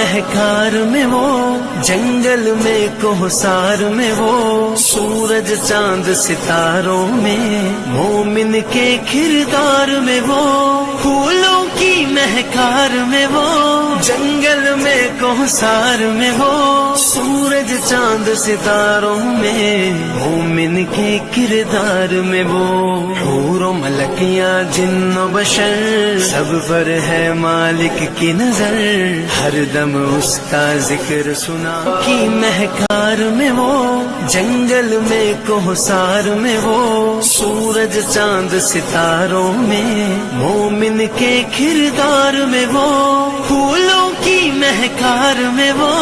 مہکار میں وہ، جنگل میں کوہسار میں وہ، سورج چاند ستاروں میں، مومن کے کردار میں وہ، پھولوں کی مہکار میں وہ، جنگل میں کوہسار میں وہ، سورج چاند ستاروں میں، مومن کے کردار میں وہ، حور و ملکیاں جن و بشر، سب پر ہے مالک کی نظر، ہر دم اس کا ذکر سنا کی مہکار میں وہ، جنگل میں کوہسار میں وہ، سورج چاند ستاروں میں، مومن کے کردار میں وہ، پھولوں کی مہکار میں وہ،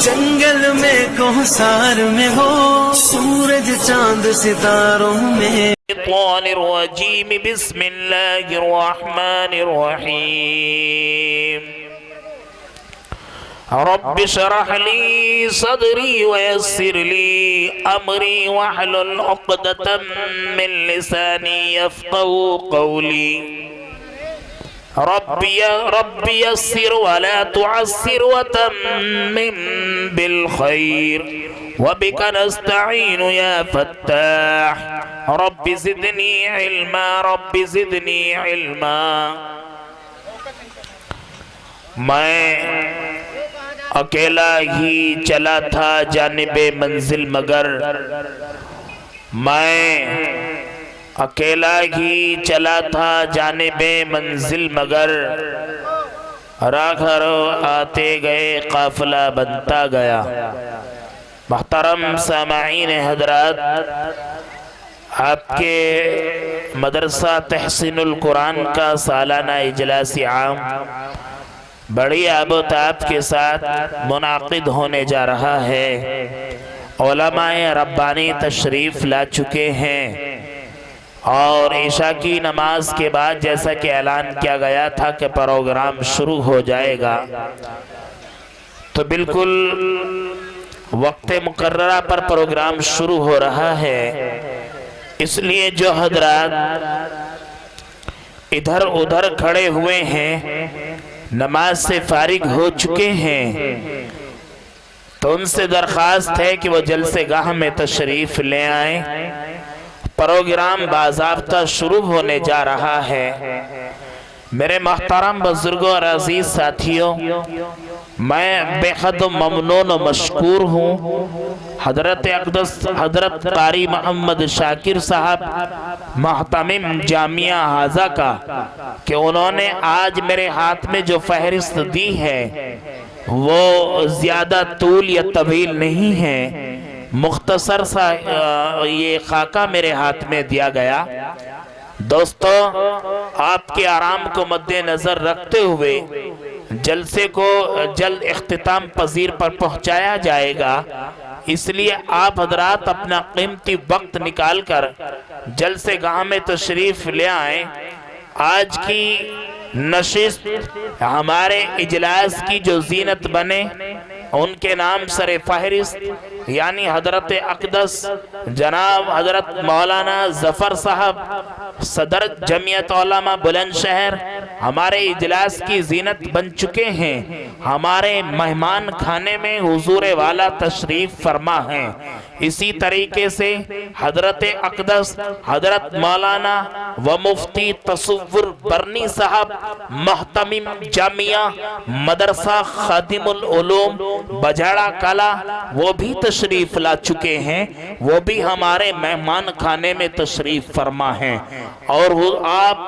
جنگل میں کوہسار میں وہ، سورج چاند ستاروں میں۔ الشیطان الرجیم بسم اللہ الرحمن الرحیم رب اشرح لی صدری ویسر لی امری واحلل عقدۃ من لسانی یفقهوا قولی رب یسر ولا تعسر وتمم بالخیر وبک نستعین یا فتاح رب زدنی علما رب زدنی علما۔ میں اکیلا ہی چلا تھا جانب منزل مگر، میں اکیلا ہی چلا تھا جانب منزل مگر، راہ آتے گئے قافلہ بنتا گیا۔ محترم سامعین حضرات، آپ کے مدرسہ تحسین القرآن کا سالانہ اجلاس عام بڑی آب و تاب کے ساتھ منعقد ہونے جا رہا ہے۔ علماء ربانی تشریف لا چکے ہیں اور عشاء کی نماز کے بعد جیسا کہ اعلان کیا گیا تھا کہ پروگرام شروع ہو جائے گا، تو بالکل وقت مقررہ پر پروگرام شروع ہو رہا ہے۔ اس لیے جو حضرات ادھر ادھر کھڑے ہوئے ہیں، نماز سے فارغ ہو چکے ہیں، تو ان سے درخواست ہے کہ وہ جلسے گاہ میں تشریف لے آئیں۔ پروگرام باضابطہ شروع ہونے جا رہا ہے۔ میرے محترم بزرگوں اور عزیز ساتھیوں، میں بے حد ممنون و مشکور ہوں حضرت اقدس حضرت قاری محمد شاکر صاحب محتمم جامعہ حاضہ کا کہ انہوں نے آج میرے ہاتھ میں جو فہرست دی ہے وہ زیادہ طول یا طویل نہیں ہے، مختصر سا یہ خاکہ میرے ہاتھ میں دیا گیا۔ دوستو، آپ کے آرام کو مد نظر رکھتے ہوئے جلسے کو جلد اختتام پذیر پر پہنچایا جائے گا، اس لیے آپ حضرات اپنا قیمتی وقت نکال کر جلسے گاہ میں تشریف لے آئیں۔ آج کی نشست ہمارے اجلاس کی جو زینت بنے، ان کے نام سر فہرست یعنی حضرت اقدس جناب حضرت مولانا ظفر صاحب صدر جمعیت علماء بلند شہر ہمارے اجلاس کی زینت بن چکے ہیں۔ ہمارے مہمان خانے میں حضور والا تشریف فرما ہیں۔ اسی طریقے سے حضرت اقدس حضرت مولانا و مفتی تصور برنی صاحب محتمم جامعہ مدرسہ خادم العلوم بجاڑا کلا، وہ بھی تشریف لا چکے ہیں، وہ بھی ہمارے مہمان خانے میں تشریف فرما ہیں۔ اور آپ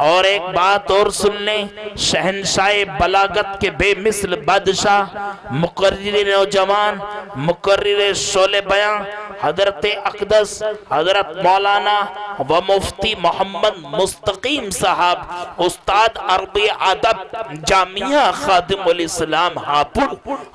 اور ایک بات اور سن لیں، شہنشاہ بلاغت کے بے مثل بادشاہ، مقرر نوجوان، مقرر شعلِ بیان حضرت اقدس حضرت مولانا و مفتی محمد مستقیم صاحب استاد عربی ادب جامعہ خادم الاسلام ہاپوڑ،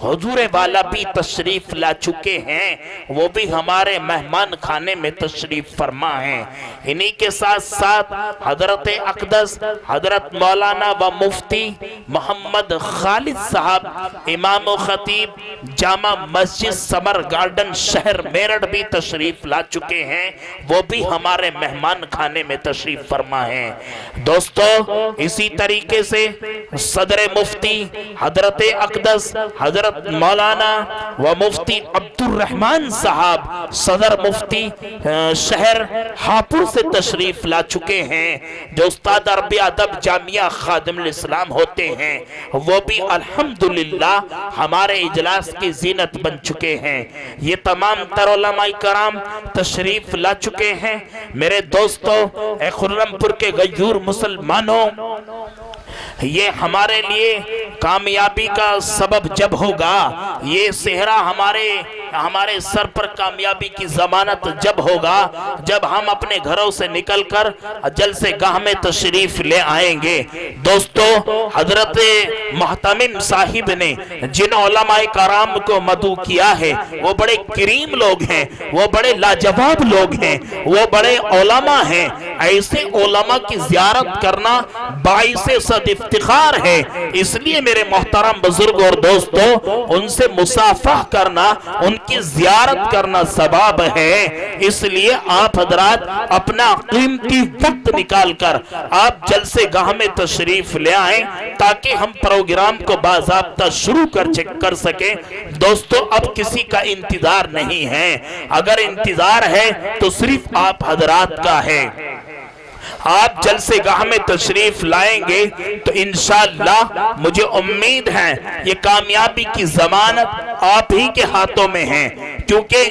حضور والا بھی تشریف لا چکے ہیں، وہ بھی ہمارے مہمان مہمان خانے میں تشریف فرما ہیں۔ انہی کے ساتھ ساتھ حضرت اقدس حضرت مولانا و مفتی محمد خالد صاحب امام و خطیب جامع مسجد سمر گارڈن شہر میرٹھ بھی تشریف لا چکے ہیں، وہ بھی ہمارے مہمان خانے میں تشریف فرما ہیں۔ دوستو اسی طریقے سے صدر مفتی حضرت اقدس حضرت مولانا و مفتی عبد الرحمن صاحب صدر مفتی شہر ہاپوڑ سے تشریف لا چکے ہیں، جو استاد عربی ادب جامعہ خادم الاسلام ہوتے ہیں، وہ بھی الحمدللہ ہمارے اجلاس کی زینت بن چکے ہیں۔ یہ تمام تر علماء کرام تشریف لا چکے ہیں۔ میرے دوستو، اے خرم پور کے غیور مسلمانوں، یہ ہمارے لیے کامیابی کا سبب جب ہوگا، یہ صحرا ہمارے سر پر کامیابی کی ضمانت جب ہوگا جب ہم اپنے گھروں سے نکل کر جلسے گاہ میں تشریف لے آئیں گے۔ دوستو، حضرت محتمم صاحب نے جن علماء کرام کو مدعو کیا ہے وہ بڑے کریم لوگ ہیں، وہ بڑے لاجواب لوگ ہیں، وہ بڑے علماء ہیں۔ ایسے علماء کی زیارت کرنا باعث صد افتخار ہے، اس لیے میرے محترم بزرگ اور دوستو، ان سے مصافحہ کرنا، ان کی زیارت کرنا ثواب ہے۔ اس لیے آپ حضرات اپنا قیمتی وقت نکال کر آپ جلسے گاہ میں تشریف لے آئیں تاکہ ہم پروگرام کو باضابطہ شروع کر سکیں۔ دوستو، اب کسی کا انتظار نہیں ہے، اگر انتظار ہے تو صرف آپ حضرات کا ہے۔ آپ جلسے گاہ میں تشریف لائیں گے تو انشاءاللہ مجھے امید ہے یہ کامیابی کی ضمانت آپ ہی کے ہاتھوں میں ہے، کیونکہ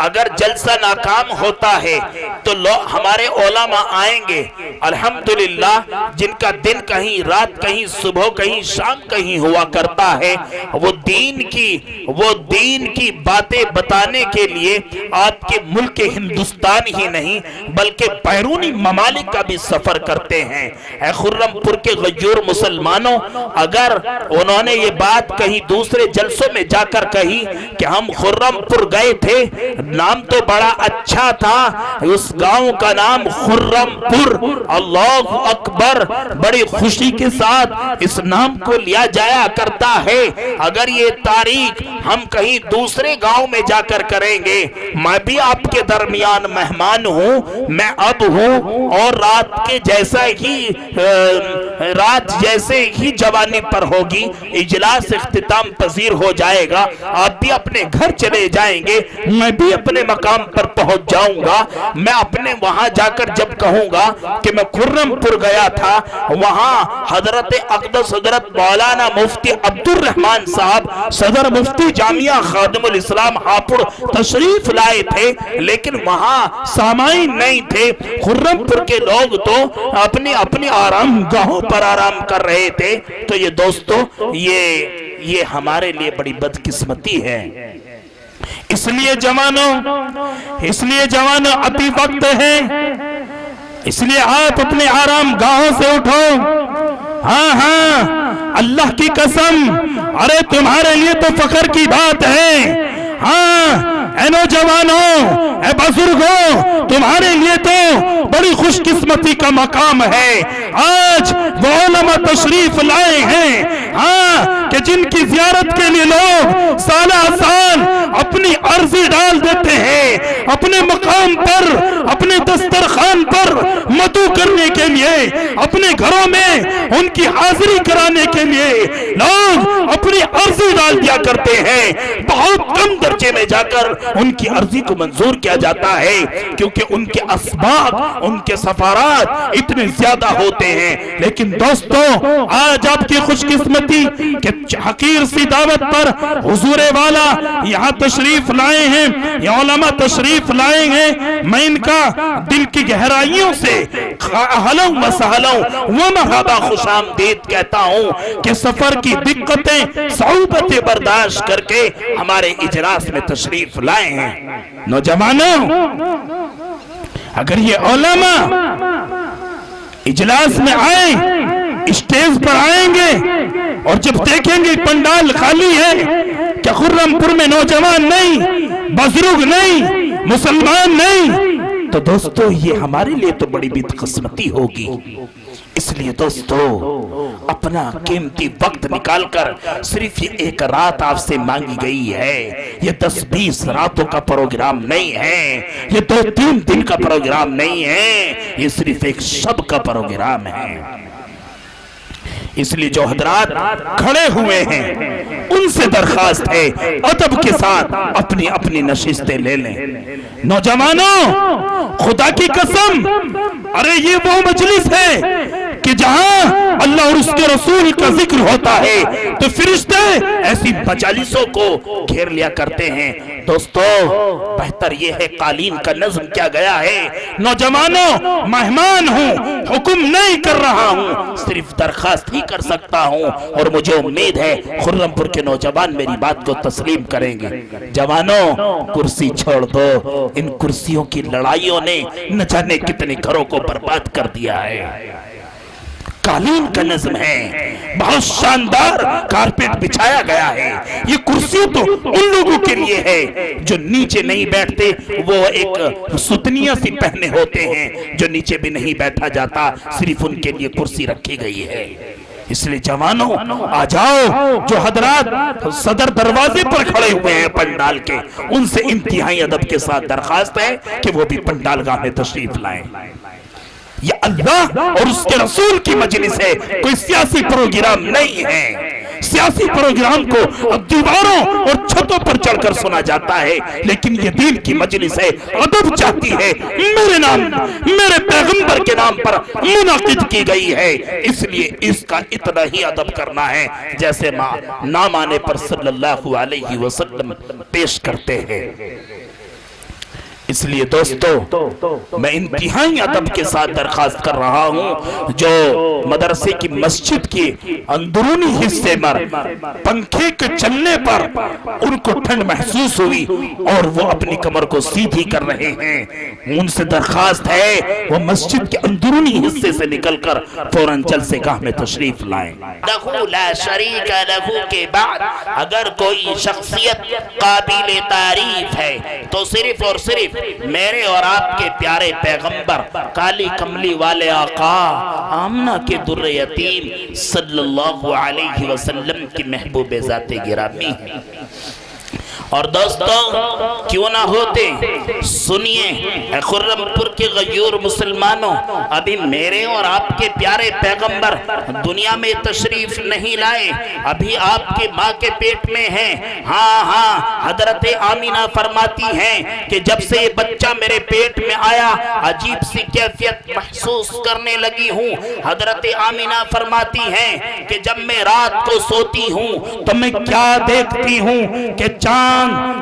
اگر جلسہ ناکام ہوتا ہے تو ہمارے علماء آئیں گے الحمدللہ، جن کا دن کہیں رات کہیں صبح کہیں شام کہیں ہوا کرتا ہے، وہ دین کی باتیں بتانے کے لیے آپ کے ملک ہندوستان ہی نہیں بلکہ بیرونی ممالک کا بھی سفر کرتے ہیں۔ اے خرم پور کے غیور مسلمانوں، اگر انہوں نے یہ بات کہیں دوسرے جلسوں میں جا کر کہی کہ ہم خرم پور گئے تھے، نام تو بڑا اچھا تھا، اس گاؤں کا نام خرم پور، اللہ اکبر، بڑی خوشی کے ساتھ اس نام کو لیا جایا کرتا ہے۔ اگر یہ تاریخ ہم کہیں دوسرے گاؤں میں جا کر کریں گے، میں بھی آپ کے درمیان مہمان ہوں، میں اب ہوں اور رات جیسے ہی جوانی پر ہوگی، اجلاس اختتام پذیر ہو جائے گا، آپ بھی اپنے گھر چلے جائیں گے، میں بھی اپنے مقام پر پہنچ جاؤں گا۔ میں اپنے وہاں جا کر جب کہوں گا کہ میں خرم پور گیا تھا، وہاں حضرت اقدس حضرت مولانا مفتی عبد الرحمن صاحب صدر مفتی جامعہ خادم الاسلام ہاپوڑ تشریف لائے تھے، لیکن وہاں سامعین نہیں تھے۔ خرم پور کے لوگ تو اپنی آرام گاہوں پر آرام کر رہے تھے۔ تو یہ دوستو، یہ ہمارے لیے بڑی بدقسمتی ہے۔ اس لیے جوانوں ابھی وقت ہے، اس لیے آپ اپنے آرام گاہوں سے اٹھو۔ ہاں اللہ کی قسم، ارے تمہارے لیے تو فخر کی بات ہے۔ ہاں اے نوجوانوں، اے بزرگوں، تمہارے لیے تو بڑی خوش قسمتی کا مقام ہے۔ آج وہ علماء تشریف لائے ہیں، ہاں، کہ جن کی زیارت کے لیے لوگ سالہ سال اپنی عرضی ڈال دیتے ہیں، اپنے مقام پر، اپنے دسترخوان پر مدعو کرنے کے لیے، اپنے گھروں میں ان کی حاضری کرانے کے لیے لوگ اپنی عرضی ڈال دیا کرتے ہیں۔ بہت کم درجے میں جا کر ان کی عرضی کو منظور کیا جاتا ہے، کیونکہ ان کے اسباب، ان کے سفارات اتنے زیادہ ہوتے ہیں۔ لیکن دوستو، آج آپ کی خوش قسمتی کہ حقیر سی دعوت پر حضور والا یہاں تشریف لائے ہیں، یہ علماء تشریف لائے ہیں۔ میں ان کا دل کی گہرائیوں سے اہلا و سہلا و مرحبا خوش آمدید کہتا ہوں کہ سفر کی دقتیں صعوبتیں برداشت کر کے ہمارے اجلاس میں تشریف لائے ہیں۔ نوجوانوں، اگر یہ علماء اجلاس میں آئیں، اسٹیج پر آئیں گے اور جب دیکھیں گے پنڈال خالی ہے، کہ خرم پور میں نوجوان نہیں، بزرگ نہیں، مسلمان نہیں تو دوستو یہ ہمارے لیے تو بڑی بدقسمتی ہوگی۔ اس لیے دوستو اپنا قیمتی وقت نکال کر صرف یہ ایک رات آپ سے مانگی گئی ہے، یہ 10-20 راتوں کا پروگرام نہیں ہے، یہ 2-3 دن کا پروگرام نہیں ہے، یہ صرف ایک شب کا پروگرام ہے۔ اس لیے جو حضرات کھڑے ہوئے ہیں ان سے درخواست ہے ادب کے ساتھ اپنی اپنی نشستیں لے لیں۔ نوجوانوں خدا کی قسم، ارے یہ وہ مجلس ہے کہ جہاں اللہ اور اس کے رسول کا ذکر ہوتا ہے تو فرشتے ایسی مجالسوں کو گھیر لیا کرتے ہیں۔ دوستو بہتر یہ ہے قالین کا نظم کیا گیا ہے، نوجوانوں مہمان ہوں، حکم نہیں کر رہا ہوں، صرف درخواست ہی کر سکتا ہوں، اور مجھے امید ہے خرم پور کے نوجوان میری بات کو تسلیم کریں گے۔ جوانوں کرسی چھوڑ دو، ان کرسیوں کی لڑائیوں نے نہ جانے کتنے گھروں کو برباد کر دیا ہے۔ قالین کا نظم ہے، بہت شاندار کارپیٹ بچھایا گیا ہے، یہ کرسی تو ان لوگوں کے لیے ہے جو نیچے نہیں بیٹھتے، وہ ایک ستنیاں سی پہنے ہوتے ہیں جو نیچے بھی نہیں بیٹھا جاتا، صرف ان کے لیے کرسی رکھی گئی ہے۔ اس لیے جوانوں آ جاؤ، جو حضرات صدر دروازے پر کھڑے ہوئے ہیں پنڈال کے، ان سے انتہائی ادب کے ساتھ درخواست ہے کہ وہ بھی پنڈال گاہ میں تشریف لائیں۔ یہ اللہ اور اس کے رسول کی مجلس ہے، کوئی سیاسی پروگرام نہیں ہے۔ سیاسی پروگرام کو اب دیواروں اور چھتوں پر چڑھ کر سنا جاتا ہے، لیکن یہ دین کی مجلس ہے، ادب چاہتی ہے، میرے نام میرے پیغمبر کے نام پر منعقد کی گئی ہے، اس لیے اس کا اتنا ہی ادب کرنا ہے جیسے نام آنے پر صلی اللہ علیہ وسلم پیش کرتے ہیں۔ اس لیے دوستو میں انتہائی ادب کے ساتھ درخواست کر رہا ہوں، جو مدرسے کی مسجد کی اندرونی حصے پر پنکھے کے چلنے پر ان کو ٹھنڈ محسوس ہوئی اور وہ اپنی کمر کو سیدھی کر رہے ہیں، ان سے درخواست ہے وہ مسجد کے اندرونی حصے سے نکل کر فوراً جلسے گاہ میں تشریف لائیں۔ لہو لا شریک لہو کے بعد اگر کوئی شخصیت قابل تعریف ہے تو صرف اور صرف میرے اور آپ کے پیارے پیغمبر کالی کملی والے آقا آمنہ کے در یتیم صلی اللہ علیہ وسلم کی محبوب ذات گرامی ہے۔ اور دوستوں کیوں نہ ہوتے، سنیے اے خرم پور کے غیور مسلمانوں، ابھی میرے اور آپ کے پیارے پیغمبر دنیا میں تشریف نہیں لائے، ابھی آپ کے ماں کے پیٹ میں ہیں۔ ہاں حضرت آمینہ فرماتی ہیں کہ جب سے یہ بچہ میرے پیٹ میں آیا عجیب سی کیفیت محسوس کرنے لگی ہوں۔ حضرت آمینہ فرماتی ہیں کہ جب میں رات کو سوتی ہوں تو میں کیا دیکھتی ہوں کہ چاند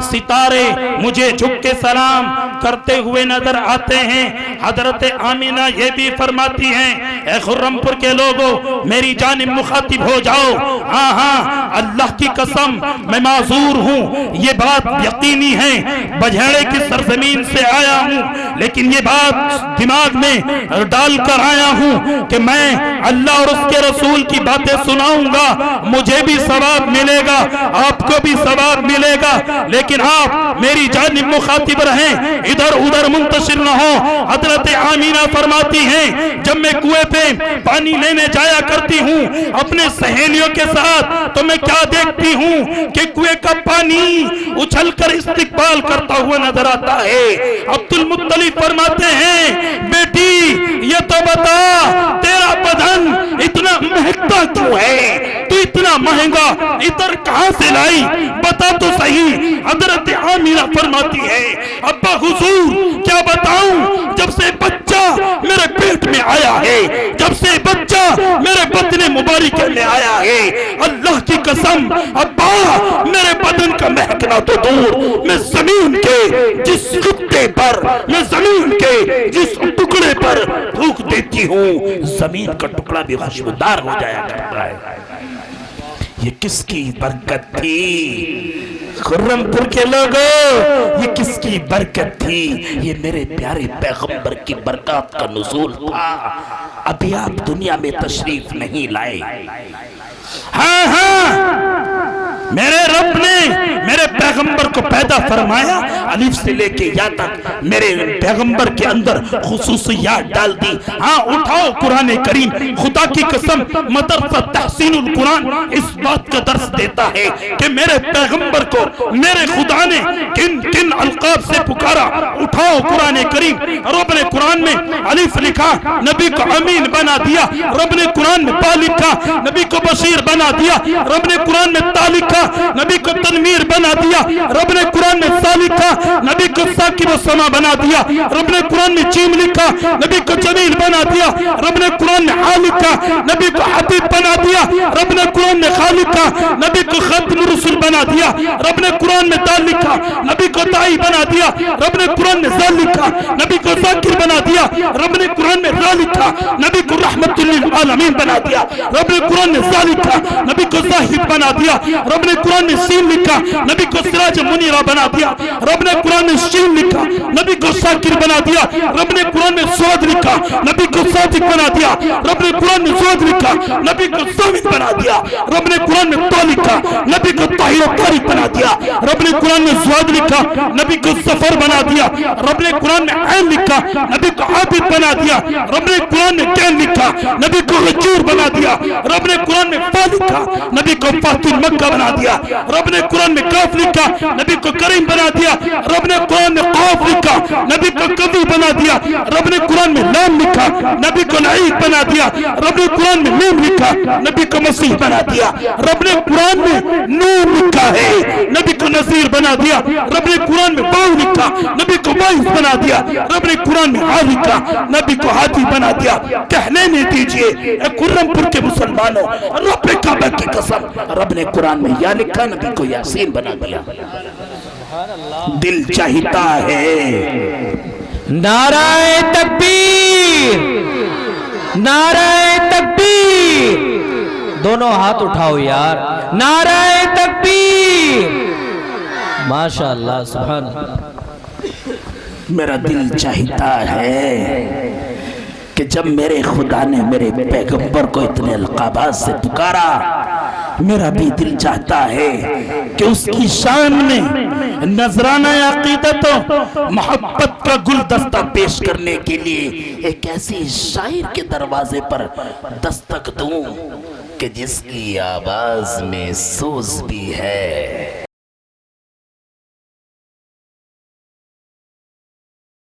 ستارے مجھے جھک کے سلام کرتے ہوئے نظر آتے ہیں۔ حضرت آمینہ یہ بھی فرماتی ہیں اے خرم پور کے لوگوں میری جانب مخاطب ہو جاؤ، ہاں اللہ کی قسم میں معذور ہوں، یہ بات یقینی ہے، بجھیڑے کی سرزمین سے آیا ہوں، لیکن یہ بات دماغ میں ڈال کر آیا ہوں کہ میں اللہ اور اس کے رسول کی باتیں سناؤں گا، مجھے بھی ثواب ملے گا، آپ کو بھی ثواب ملے گا، لیکن آپ میری جانب مخاطب رہیں، ادھر ادھر منتشر نہ ہو۔ حضرت آمینہ فرماتی ہیں جب میں کنویں پہ پانی لینے جایا کرتی ہوں اپنے سہیلیوں کے ساتھ تو میں کیا دیکھتی ہوں کہ کنویں کا پانی اچھل کر استقبال کرتا ہوا نظر آتا ہے۔ عبد المطلب فرماتے ہیں بیٹی یہ تو بتا تیرا بدن اتنا مہکتا کیوں ہے، تو اتنا مہنگا اتر کہاں سے لائی، بتا تو صحیح۔ حضرت آمینہ فرماتی ہے ابا حضور کیا بتاؤں، جب سے بچہ میرے پیٹ میں آیا ہے، جب سے بچہ میرے بطن مبارک میں آیا ہے، اللہ کی قسم ابا میرے بدن کا مہکنا تو دور، میں زمین کے جس خطے پر، میں زمین کے جس ٹکڑے پر تھوک دیتی ہوں زمین کا ٹکڑا بھی خوشبودار ہو جایا کرتا ہے۔ یہ کس کی برکت تھی خرم پور کے لوگوں، یہ کس کی برکت تھی، یہ میرے پیارے پیغمبر کی برکات کا نزول تھا۔ ابھی آپ دنیا میں تشریف نہیں لائے، ہاں میرے رب نے میرے پیغمبر کو پیدا فرمایا، الف سے لے کے یا تک میرے پیغمبر کے اندر خصوصیات ڈال دی۔ ہاں اٹھاؤ قرآن کریم، خدا کی قسم مدرسہ تحسین القرآن اس بات کا درس دیتا ہے کہ میرے پیغمبر کو میرے خدا نے کن کن القاب سے پکارا۔ اٹھاؤ قرآن کریم، رب نے قرآن میں الف لکھا، نبی کو امین بنا دیا۔ رب نے قرآن میں با لکھا، نبی کو بشیر بنا دیا۔ رب نے قرآن میں تا لکھا، نبی کو تنویر بنا دیا۔ رب نے قرآن میں سا لکھا، نبی کو ساکب و سما بنا دیا۔ رب نے قرآن میں جیم لکھا، نبی کو جمیل بنا دیا۔ رب نے قرآن میں آ لکھا، نبی کو حبیب بنا دیا۔ رب نے قرآن میں خا لکھا، نبی کو ختم رسول بنا دیا۔ رب نے قرآن میں دال لکھا، نبی کو دائی بنا دیا۔ رب نے قرآن میں زال لکھا، نبی کو ذاکر بنا دیا۔ رب نے قرآن میں را لکھا، نبی کو رحمت للعالمین بنا دیا۔ رب نے قرآن میں زا لکھا، نبی کو زاہد بنا دیا۔ رب نے قرآن میں سین لکھا، نبی کو سراج منیرہ بنا دیا۔ رب نے قرآن میں شین لکھا، نبی کو شاکر بنا دیا۔ رب نے قرآن میں سعد لکھا، نبی کو صادق بنا دیا۔ رب نے قرآن میں سعد لکھا، نبی کو ثابت بنا دیا۔ رب نے قرآن میں طا لکھا، نبی کو طاہر و طارق بنا دیا۔ رب نے قرآن میں زواد لکھا، نبی کو ظفر بنا دیا۔ رب نے قرآن میں عین لکھا، نبی کو عابد بنا دیا۔ رب نے قرآن میں کین لکھا، نبی کو غجور بنا دیا۔ رب نے قرآن میں فا لکھا، نبی کو فاتح مکہ بنا دیا۔ رب نے قرآن میں کاف لکھا، نبی کو کریم بنا دیا۔ رب نے قرآن میں قاف لکھا، نبی کو قوی بنا دیا۔ رب نے قرآن میں لام لکھا، نبی کو لعید بنا دیا۔ رب نے قرآن میں میم لکھا، نبی کو مسیح بنا دیا۔ رب نے قرآن میں نور لکھا ہے، نبی کو نذیر بنا دیا۔ رب نے قرآن میں باؤ لکھا، نبی کو باعث بنا دیا۔ رب نے قرآن میں ہا لکھا، نبی کو ہادی بنا دیا۔ کہنے نہیں دیجئے اے قرم پور کے مسلمانوں، رب کعبہ کی قسم، رب نے قرآن میں یا لکھا، نبی کو یاسین بنا دیا۔ دل چاہتا ہے نعرہ تکبیر، نعرہ تکبیر، دونوں ہاتھ اٹھاؤ یار، نعرہ تکبیر، ماشاءاللہ سبحان اللہ۔ میرا دل چاہتا ہے کہ جب میرے خدا نے میرے پیغمبر کو اتنے القابات سے پکارا، میرا بھی دل چاہتا ہے کہ اس کی شان میں نذرانہ عقیدت و محبت کا گلدستہ پیش کرنے کے لیے ایک ایسی شاعر کے دروازے پر دستک دوں کہ جس کی آواز میں سوز بھی ہے،